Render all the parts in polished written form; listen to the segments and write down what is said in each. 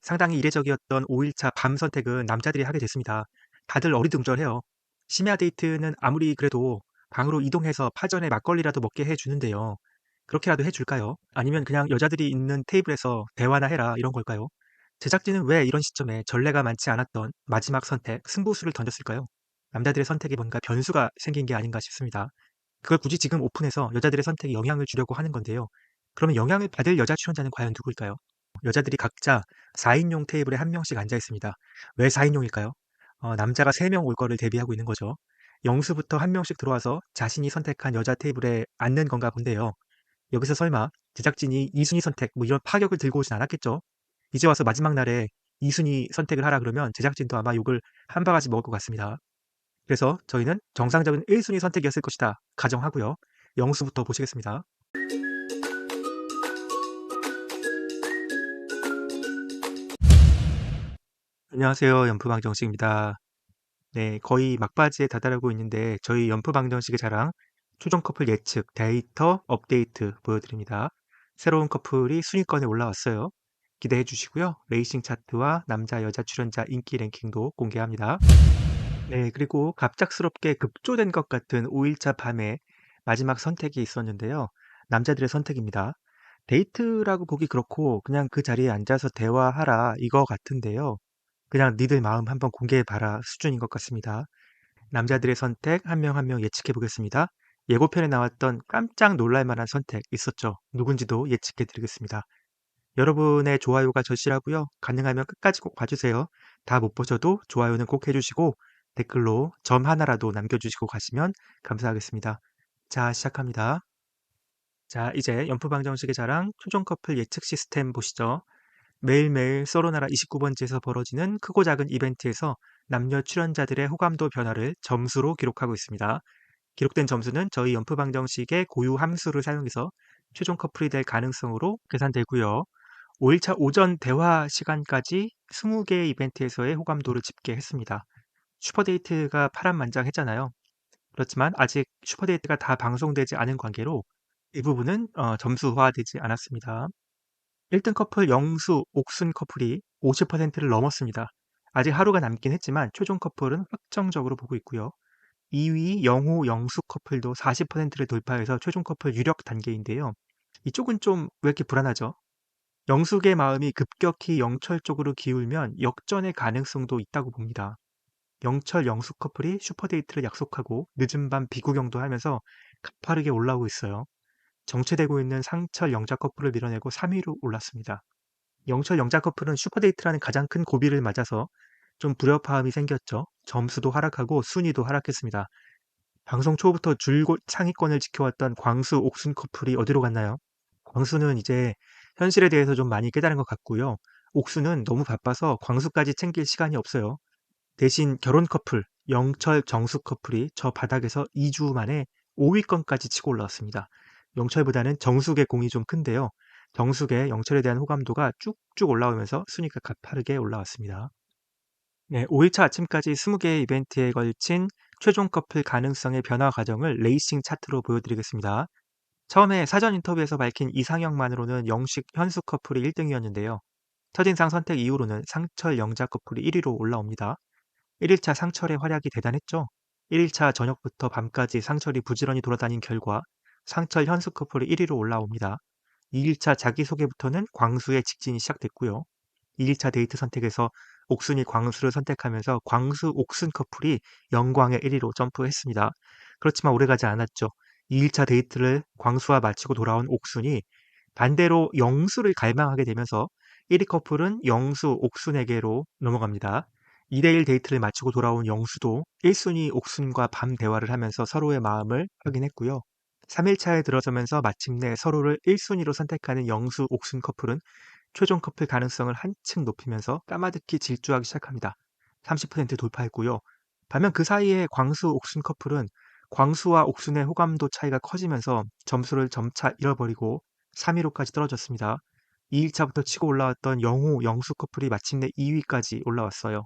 상당히 이례적이었던 5일차 밤 선택은 남자들이 하게 됐습니다. 다들 어리둥절해요. 심야 데이트는 아무리 그래도 방으로 이동해서 파전에 막걸리라도 먹게 해주는데요. 그렇게라도 해줄까요? 아니면 그냥 여자들이 있는 테이블에서 대화나 해라 이런 걸까요? 제작진은 왜 이런 시점에 전례가 많지 않았던 마지막 선택, 승부수를 던졌을까요? 남자들의 선택에 뭔가 변수가 생긴 게 아닌가 싶습니다. 그걸 굳이 지금 오픈해서 여자들의 선택에 영향을 주려고 하는 건데요. 그러면 영향을 받을 여자 출연자는 과연 누구일까요? 여자들이 각자 4인용 테이블에 한 명씩 앉아 있습니다. 왜 4인용일까요? 남자가 3명 올 거를 대비하고 있는 거죠. 영수부터 한 명씩 들어와서 자신이 선택한 여자 테이블에 앉는 건가 본데요. 여기서 설마 제작진이 2순위 선택 뭐 이런 파격을 들고 오진 않았겠죠? 이제 와서 마지막 날에 2순위 선택을 하라 그러면 제작진도 아마 욕을 한 바가지 먹을 것 같습니다. 그래서 저희는 정상적인 1순위 선택이었을 것이다 가정하고요. 영수부터 보시겠습니다. 안녕하세요. 연프방정식입니다. 네, 거의 막바지에 다다르고 있는데 저희 연프방정식의 자랑 최종 커플 예측 데이터 업데이트 보여드립니다. 새로운 커플이 순위권에 올라왔어요. 기대해 주시고요. 레이싱 차트와 남자 여자 출연자 인기 랭킹도 공개합니다. 네, 그리고 갑작스럽게 급조된 것 같은 5일차 밤에 마지막 선택이 있었는데요. 남자들의 선택입니다. 데이트라고 보기 그렇고 그냥 그 자리에 앉아서 대화하라 이거 같은데요. 그냥 니들 마음 한번 공개해봐라 수준인 것 같습니다. 남자들의 선택 한 명 한 명 예측해 보겠습니다. 예고편에 나왔던 깜짝 놀랄 만한 선택 있었죠. 누군지도 예측해 드리겠습니다. 여러분의 좋아요가 절실하고요. 가능하면 끝까지 꼭 봐주세요. 다 못 보셔도 좋아요는 꼭 해주시고 댓글로 점 하나라도 남겨주시고 가시면 감사하겠습니다. 자, 시작합니다. 자, 이제 연프방정식의 자랑 최종 커플 예측 시스템 보시죠. 매일매일 서로나라 29번지에서 벌어지는 크고 작은 이벤트에서 남녀 출연자들의 호감도 변화를 점수로 기록하고 있습니다. 기록된 점수는 저희 연프방정식의 고유 함수를 사용해서 최종 커플이 될 가능성으로 계산되고요. 5일차 오전 대화 시간까지 20개의 이벤트에서의 호감도를 집계했습니다. 슈퍼데이트가 파란만장했잖아요. 그렇지만 아직 슈퍼데이트가 다 방송되지 않은 관계로 이 부분은 점수화되지 않았습니다. 1등 커플 영수, 옥순 커플이 50%를 넘었습니다. 아직 하루가 남긴 했지만 최종 커플은 확정적으로 보고 있고요. 2위 영호, 영수 커플도 40%를 돌파해서 최종 커플 유력 단계인데요. 이쪽은 좀 왜 이렇게 불안하죠? 영숙의 마음이 급격히 영철 쪽으로 기울면 역전의 가능성도 있다고 봅니다. 영철, 영숙 커플이 슈퍼데이트를 약속하고 늦은 밤 비구경도 하면서 가파르게 올라오고 있어요. 정체되고 있는 상철, 영자 커플을 밀어내고 3위로 올랐습니다. 영철, 영자 커플은 슈퍼데이트라는 가장 큰 고비를 맞아서 좀 불협화음이 생겼죠. 점수도 하락하고 순위도 하락했습니다. 방송 초부터 줄곧 상위권을 지켜왔던 광수, 옥순 커플이 어디로 갔나요? 광수는 이제 현실에 대해서 좀 많이 깨달은 것 같고요. 옥수는 너무 바빠서 광수까지 챙길 시간이 없어요. 대신 결혼 커플, 영철, 정숙 커플이 저 바닥에서 2주 만에 5위권까지 치고 올라왔습니다. 영철보다는 정숙의 공이 좀 큰데요. 정숙의 영철에 대한 호감도가 쭉쭉 올라오면서 순위가 가파르게 올라왔습니다. 네, 5일차 아침까지 20개의 이벤트에 걸친 최종 커플 가능성의 변화 과정을 레이싱 차트로 보여드리겠습니다. 처음에 사전 인터뷰에서 밝힌 이상형만으로는 영식, 현수 커플이 1등이었는데요. 첫인상 선택 이후로는 상철, 영자 커플이 1위로 올라옵니다. 1일차 상철의 활약이 대단했죠. 1일차 저녁부터 밤까지 상철이 부지런히 돌아다닌 결과 상철, 현수 커플이 1위로 올라옵니다. 2일차 자기소개부터는 광수의 직진이 시작됐고요. 2일차 데이트 선택에서 옥순이 광수를 선택하면서 광수, 옥순 커플이 영광의 1위로 점프했습니다. 그렇지만 오래가지 않았죠. 2일차 데이트를 광수와 마치고 돌아온 옥순이 반대로 영수를 갈망하게 되면서 1위 커플은 영수, 옥순에게로 넘어갑니다. 2대1 데이트를 마치고 돌아온 영수도 1순위 옥순과 밤 대화를 하면서 서로의 마음을 확인했고요. 3일차에 들어서면서 마침내 서로를 1순위로 선택하는 영수, 옥순 커플은 최종 커플 가능성을 한층 높이면서 까마득히 질주하기 시작합니다. 30% 돌파했고요. 반면 그 사이에 광수, 옥순 커플은 광수와 옥순의 호감도 차이가 커지면서 점수를 점차 잃어버리고 3위로까지 떨어졌습니다. 2일차부터 치고 올라왔던 영호, 영수 커플이 마침내 2위까지 올라왔어요.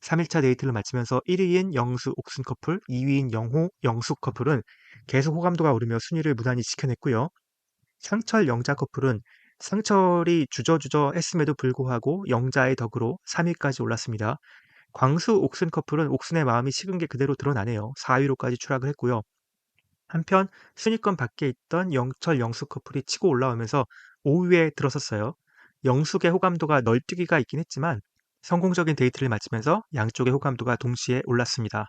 3일차 데이트를 마치면서 1위인 영수, 옥순 커플, 2위인 영호, 영숙 커플은 계속 호감도가 오르며 순위를 무난히 지켜냈고요. 상철, 영자 커플은 상철이 주저주저 했음에도 불구하고 영자의 덕으로 3위까지 올랐습니다. 광수 옥순 커플은 옥순의 마음이 식은 게 그대로 드러나네요. 4위로까지 추락을 했고요. 한편 순위권 밖에 있던 영철 영숙 커플이 치고 올라오면서 5위에 들어섰어요. 영숙의 호감도가 널뛰기가 있긴 했지만 성공적인 데이트를 마치면서 양쪽의 호감도가 동시에 올랐습니다.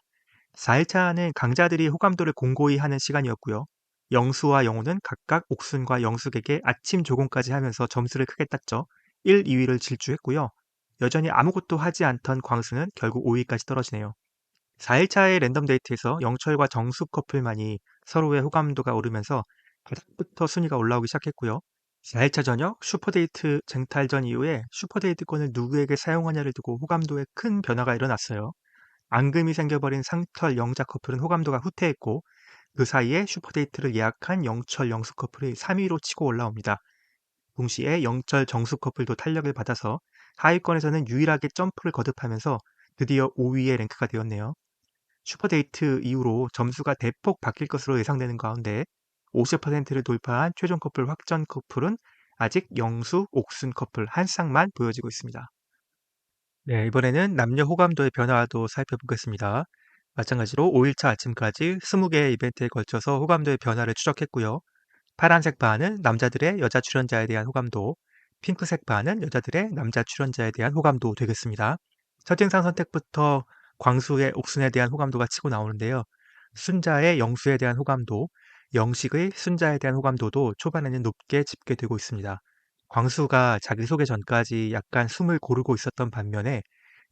4일차는 강자들이 호감도를 공고히 하는 시간이었고요. 영수와 영호는 각각 옥순과 영숙에게 아침 조공까지 하면서 점수를 크게 땄죠. 1, 2위를 질주했고요. 여전히 아무것도 하지 않던 광수는 결국 5위까지 떨어지네요. 4일차의 랜덤 데이트에서 영철과 정숙 커플만이 서로의 호감도가 오르면서 바닥부터 순위가 올라오기 시작했고요. 4일차 저녁 슈퍼데이트 쟁탈전 이후에 슈퍼데이트권을 누구에게 사용하냐를 두고 호감도에 큰 변화가 일어났어요. 앙금이 생겨버린 상철 영자 커플은 호감도가 후퇴했고 그 사이에 슈퍼데이트를 예약한 영철 영숙 커플이 3위로 치고 올라옵니다. 동시에 영철 정숙 커플도 탄력을 받아서 하위권에서는 유일하게 점프를 거듭하면서 드디어 5위에 랭크가 되었네요. 슈퍼데이트 이후로 점수가 대폭 바뀔 것으로 예상되는 가운데 50%를 돌파한 최종 커플 확정 커플은 아직 영수, 옥순 커플 한 쌍만 보여지고 있습니다. 네, 이번에는 남녀 호감도의 변화도 살펴보겠습니다. 마찬가지로 5일차 아침까지 20개의 이벤트에 걸쳐서 호감도의 변화를 추적했고요. 파란색 바는 남자들의 여자 출연자에 대한 호감도, 핑크색 바는 여자들의 남자 출연자에 대한 호감도 되겠습니다. 첫인상 선택부터 광수의 옥순에 대한 호감도가 치고 나오는데요. 순자의 영수에 대한 호감도, 영식의 순자에 대한 호감도도 초반에는 높게 집계되고 있습니다. 광수가 자기소개 전까지 약간 숨을 고르고 있었던 반면에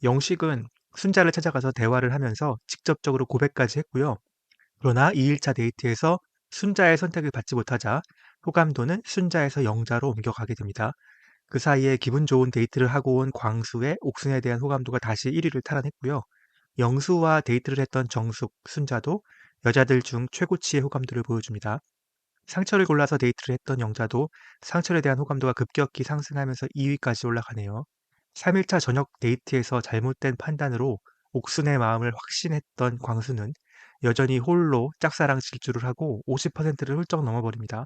영식은 순자를 찾아가서 대화를 하면서 직접적으로 고백까지 했고요. 그러나 2일차 데이트에서 순자의 선택을 받지 못하자 호감도는 순자에서 영자로 옮겨가게 됩니다. 그 사이에 기분 좋은 데이트를 하고 온 광수의 옥순에 대한 호감도가 다시 1위를 탈환했고요. 영수와 데이트를 했던 정숙, 순자도 여자들 중 최고치의 호감도를 보여줍니다. 상철을 골라서 데이트를 했던 영자도 상철에 대한 호감도가 급격히 상승하면서 2위까지 올라가네요. 3일차 저녁 데이트에서 잘못된 판단으로 옥순의 마음을 확신했던 광수는 여전히 홀로 짝사랑 질주를 하고 50%를 훌쩍 넘어버립니다.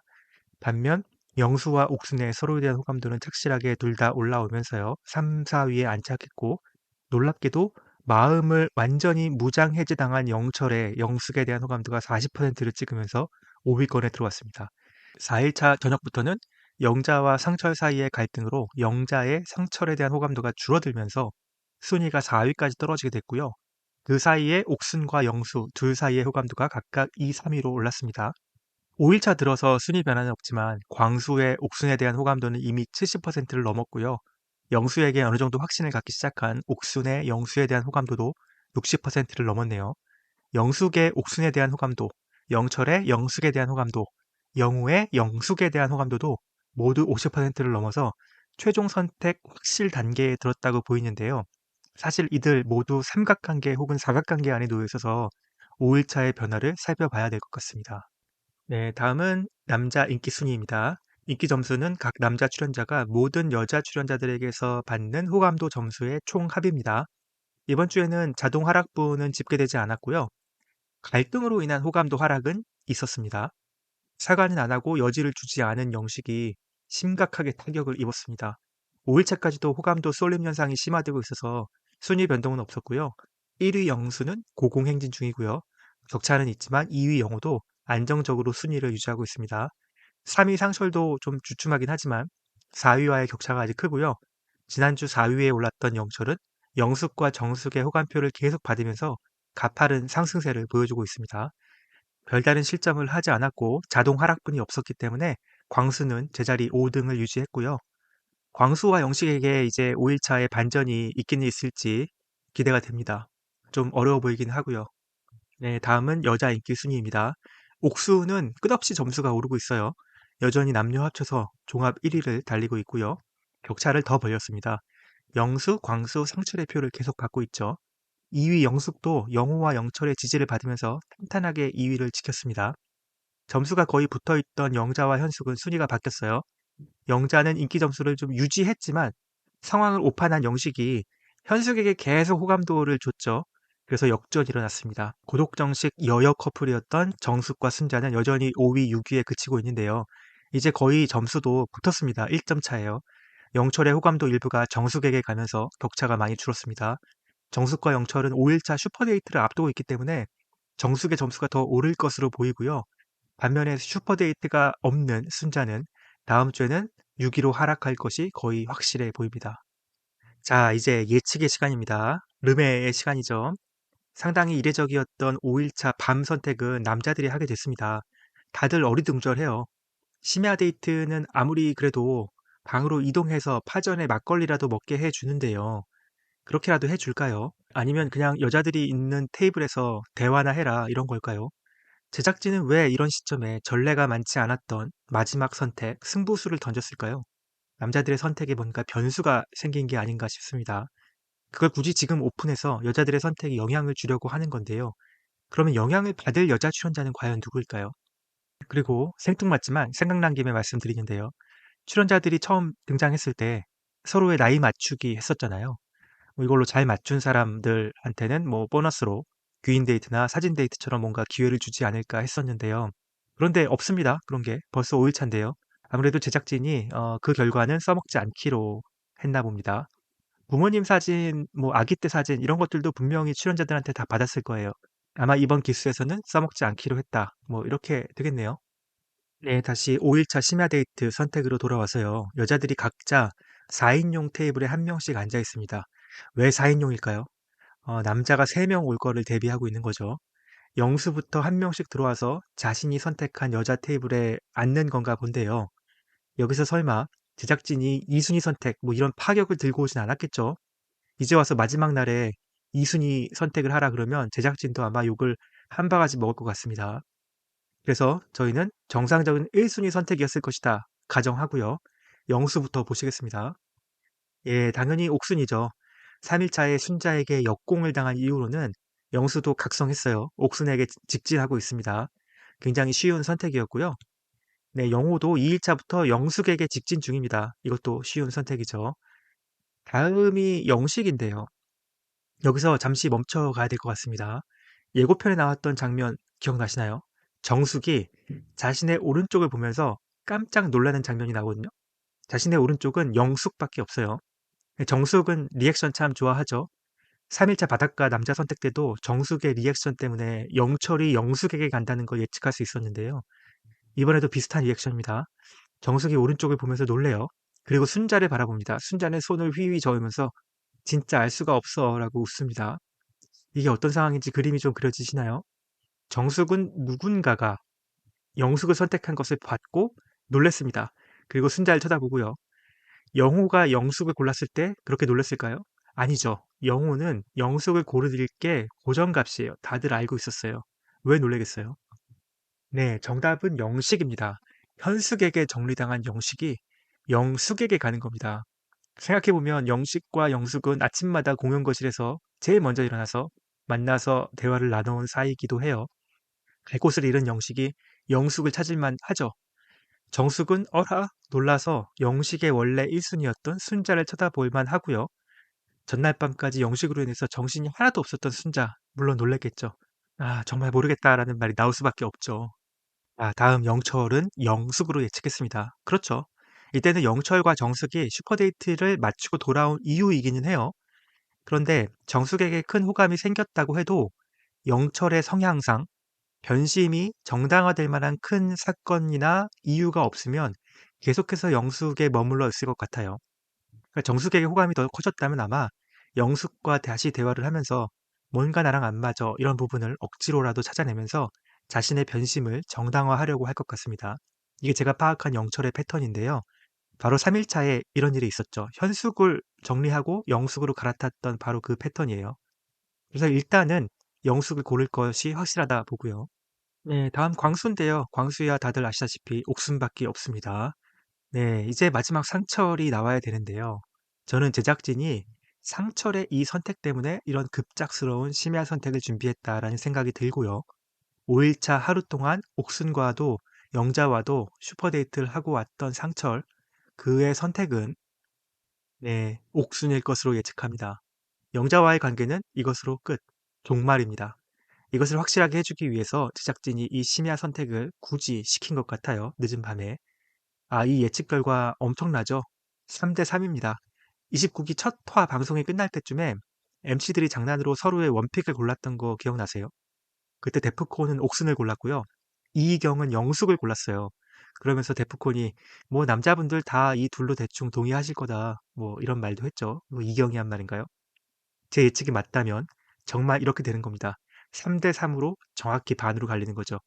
반면 영수와 옥순의 서로에 대한 호감도는 착실하게 둘 다 올라오면서요. 3, 4위에 안착했고 놀랍게도 마음을 완전히 무장해제당한 영철의 영숙에 대한 호감도가 40%를 찍으면서 5위권에 들어왔습니다. 4일차 저녁부터는 영자와 상철 사이의 갈등으로 영자의 상철에 대한 호감도가 줄어들면서 순위가 4위까지 떨어지게 됐고요. 그 사이에 옥순과 영수 둘 사이의 호감도가 각각 2, 3위로 올랐습니다. 5일차 들어서 순위 변화는 없지만 광수의 옥순에 대한 호감도는 이미 70%를 넘었고요. 영수에게 어느 정도 확신을 갖기 시작한 옥순의 영수에 대한 호감도도 60%를 넘었네요. 영숙의 옥순에 대한 호감도, 영철의 영숙에 대한 호감도, 영우의 영숙에 대한 호감도도 모두 50%를 넘어서 최종 선택 확실 단계에 들었다고 보이는데요. 사실 이들 모두 삼각관계 혹은 사각관계 안에 놓여 있어서 5일차의 변화를 살펴봐야 될 것 같습니다. 네, 다음은 남자 인기 순위입니다. 인기 점수는 각 남자 출연자가 모든 여자 출연자들에게서 받는 호감도 점수의 총 합입니다. 이번 주에는 자동 하락부는 집계되지 않았고요. 갈등으로 인한 호감도 하락은 있었습니다. 사과는 안 하고 여지를 주지 않은 영식이 심각하게 타격을 입었습니다. 5일차까지도 호감도 쏠림 현상이 심화되고 있어서 순위 변동은 없었고요. 1위 영수는 고공행진 중이고요. 격차는 있지만 2위 영호도 안정적으로 순위를 유지하고 있습니다. 3위 상철도 좀 주춤하긴 하지만 4위와의 격차가 아직 크고요. 지난주 4위에 올랐던 영철은 영숙과 정숙의 호감표를 계속 받으면서 가파른 상승세를 보여주고 있습니다. 별다른 실점을 하지 않았고 자동 하락분이 없었기 때문에 광수는 제자리 5등을 유지했고요. 광수와 영식에게 이제 5일차에 반전이 있긴 있을지 기대가 됩니다. 좀 어려워 보이긴 하고요. 네, 다음은 여자 인기 순위입니다. 옥수는 끝없이 점수가 오르고 있어요. 여전히 남녀 합쳐서 종합 1위를 달리고 있고요. 격차를 더 벌렸습니다. 영수, 광수, 상철의 표를 계속 받고 있죠. 2위 영숙도 영호와 영철의 지지를 받으면서 탄탄하게 2위를 지켰습니다. 점수가 거의 붙어있던 영자와 현숙은 순위가 바뀌었어요. 영자는 인기 점수를 좀 유지했지만 상황을 오판한 영식이 현숙에게 계속 호감도를 줬죠. 그래서 역전이 일어났습니다. 고독정식 여여 커플이었던 정숙과 순자는 여전히 5위, 6위에 그치고 있는데요. 이제 거의 점수도 붙었습니다. 1점 차예요. 영철의 호감도 일부가 정숙에게 가면서 격차가 많이 줄었습니다. 정숙과 영철은 5일차 슈퍼데이트를 앞두고 있기 때문에 정숙의 점수가 더 오를 것으로 보이고요. 반면에 슈퍼데이트가 없는 순자는 다음 주에는 6위로 하락할 것이 거의 확실해 보입니다. 자, 이제 예측의 시간입니다. 르메의 시간이죠. 상당히 이례적이었던 5일차 밤 선택은 남자들이 하게 됐습니다. 다들 어리둥절해요. 심야 데이트는 아무리 그래도 방으로 이동해서 파전에 막걸리라도 먹게 해주는데요. 그렇게라도 해줄까요? 아니면 그냥 여자들이 있는 테이블에서 대화나 해라 이런 걸까요? 제작진은 왜 이런 시점에 전례가 많지 않았던 마지막 선택, 승부수를 던졌을까요? 남자들의 선택에 뭔가 변수가 생긴 게 아닌가 싶습니다. 그걸 굳이 지금 오픈해서 여자들의 선택에 영향을 주려고 하는 건데요. 그러면 영향을 받을 여자 출연자는 과연 누구일까요? 그리고 생뚱맞지만 생각난 김에 말씀드리는데요. 출연자들이 처음 등장했을 때 서로의 나이 맞추기 했었잖아요. 뭐 이걸로 잘 맞춘 사람들한테는 뭐 보너스로 귀인 데이트나 사진 데이트처럼 뭔가 기회를 주지 않을까 했었는데요. 그런데 없습니다. 그런 게 벌써 5일차인데요. 아무래도 제작진이 그 결과는 써먹지 않기로 했나 봅니다. 부모님 사진, 뭐 아기 때 사진 이런 것들도 분명히 출연자들한테 다 받았을 거예요. 아마 이번 기수에서는 써먹지 않기로 했다. 뭐 이렇게 되겠네요. 네, 다시 5일차 심야 데이트 선택으로 돌아와서요. 여자들이 각자 4인용 테이블에 한 명씩 앉아 있습니다. 왜 4인용일까요? 남자가 3명 올 거를 대비하고 있는 거죠. 영수부터 한 명씩 들어와서 자신이 선택한 여자 테이블에 앉는 건가 본데요. 여기서 설마 제작진이 2순위 선택, 뭐 이런 파격을 들고 오진 않았겠죠? 이제 와서 마지막 날에 2순위 선택을 하라 그러면 제작진도 아마 욕을 한 바가지 먹을 것 같습니다. 그래서 저희는 정상적인 1순위 선택이었을 것이다 가정하고요. 영수부터 보시겠습니다. 예, 당연히 옥순이죠. 3일차에 순자에게 역공을 당한 이후로는 영수도 각성했어요. 옥순에게 직진하고 있습니다. 굉장히 쉬운 선택이었고요. 네, 영호도 2일차부터 영숙에게 직진 중입니다. 이것도 쉬운 선택이죠. 다음이 영식인데요. 여기서 잠시 멈춰 가야 될 것 같습니다. 예고편에 나왔던 장면 기억나시나요? 정숙이 자신의 오른쪽을 보면서 깜짝 놀라는 장면이 나거든요. 자신의 오른쪽은 영숙밖에 없어요. 정숙은 리액션 참 좋아하죠. 3일차 바닷가 남자 선택 때도 정숙의 리액션 때문에 영철이 영숙에게 간다는 걸 예측할 수 있었는데요. 이번에도 비슷한 리액션입니다. 정숙이 오른쪽을 보면서 놀래요. 그리고 순자를 바라봅니다. 순자는 손을 휘휘 저으면서 진짜 알 수가 없어 라고 웃습니다. 이게 어떤 상황인지 그림이 좀 그려지시나요? 정숙은 누군가가 영숙을 선택한 것을 봤고 놀랬습니다. 그리고 순자를 쳐다보고요. 영호가 영숙을 골랐을 때 그렇게 놀랐을까요? 아니죠. 영호는 영숙을 고를 게 고정값이에요. 다들 알고 있었어요. 왜 놀라겠어요? 네, 정답은 영식입니다. 현숙에게 정리당한 영식이 영숙에게 가는 겁니다. 생각해보면 영식과 영숙은 아침마다 공용거실에서 제일 먼저 일어나서 만나서 대화를 나눠온 사이이기도 해요. 갈 곳을 잃은 영식이 영숙을 찾을만 하죠. 정숙은 어라? 놀라서 영식의 원래 1순위였던 순자를 쳐다볼만 하고요. 전날 밤까지 영식으로 인해서 정신이 하나도 없었던 순자, 물론 놀랬겠죠. 아, 정말 모르겠다라는 말이 나올 수밖에 없죠. 아, 다음 영철은 영숙으로 예측했습니다. 그렇죠. 이때는 영철과 정숙이 슈퍼데이트를 마치고 돌아온 이유이기는 해요. 그런데 정숙에게 큰 호감이 생겼다고 해도 영철의 성향상 변심이 정당화될 만한 큰 사건이나 이유가 없으면 계속해서 영숙에 머물러 있을 것 같아요. 그러니까 정숙에게 호감이 더 커졌다면 아마 영숙과 다시 대화를 하면서 뭔가 나랑 안 맞아 이런 부분을 억지로라도 찾아내면서 자신의 변심을 정당화하려고 할 것 같습니다. 이게 제가 파악한 영철의 패턴인데요. 바로 3일차에 이런 일이 있었죠. 현숙을 정리하고 영숙으로 갈아탔던 바로 그 패턴이에요. 그래서 일단은 영숙을 고를 것이 확실하다 보고요. 네, 다음 광수인데요. 광수야 다들 아시다시피 옥순밖에 없습니다. 네, 이제 마지막 상철이 나와야 되는데요. 저는 제작진이 상철의 이 선택 때문에 이런 급작스러운 심야 선택을 준비했다라는 생각이 들고요. 5일차 하루 동안 옥순과도 영자와도 슈퍼데이트를 하고 왔던 상철, 그의 선택은 네, 옥순일 것으로 예측합니다. 영자와의 관계는 이것으로 끝, 종말입니다. 이것을 확실하게 해주기 위해서 제작진이 이 심야 선택을 굳이 시킨 것 같아요. 늦은 밤에. 이 예측 결과 엄청나죠? 3대 3입니다. 29기 첫 화 방송이 끝날 때쯤에 MC들이 장난으로 서로의 원픽을 골랐던 거 기억나세요? 그때 데프콘은 옥슨을 골랐고요. 이희경은 영숙을 골랐어요. 그러면서 데프콘이 뭐 남자분들 다 이 둘로 대충 동의하실 거다. 뭐 이런 말도 했죠. 뭐 이경이 한 말인가요? 제 예측이 맞다면 정말 이렇게 되는 겁니다. 3대 3으로 정확히 반으로 갈리는 거죠.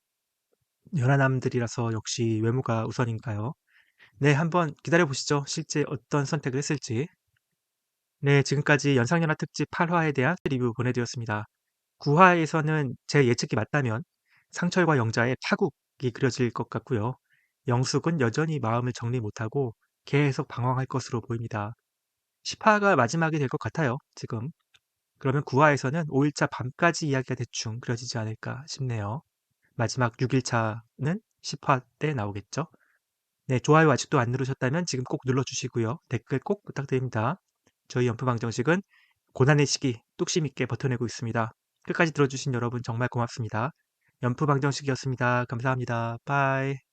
연하남들이라서 역시 외모가 우선인가요? 네, 한번 기다려 보시죠. 실제 어떤 선택을 했을지. 네, 지금까지 연상연하 특집 8화에 대한 리뷰 보내드렸습니다. 9화에서는 제 예측이 맞다면 상철과 영자의 파국이 그려질 것 같고요. 영숙은 여전히 마음을 정리 못하고 계속 방황할 것으로 보입니다. 10화가 마지막이 될 것 같아요, 지금. 그러면 9화에서는 5일차 밤까지 이야기가 대충 그려지지 않을까 싶네요. 마지막 6일차는 10화 때 나오겠죠? 네, 좋아요 아직도 안 누르셨다면 지금 꼭 눌러주시고요. 댓글 꼭 부탁드립니다. 저희 연프방정식은 고난의 시기 뚝심 있게 버텨내고 있습니다. 끝까지 들어주신 여러분 정말 고맙습니다. 연프방정식이었습니다. 감사합니다. 바이.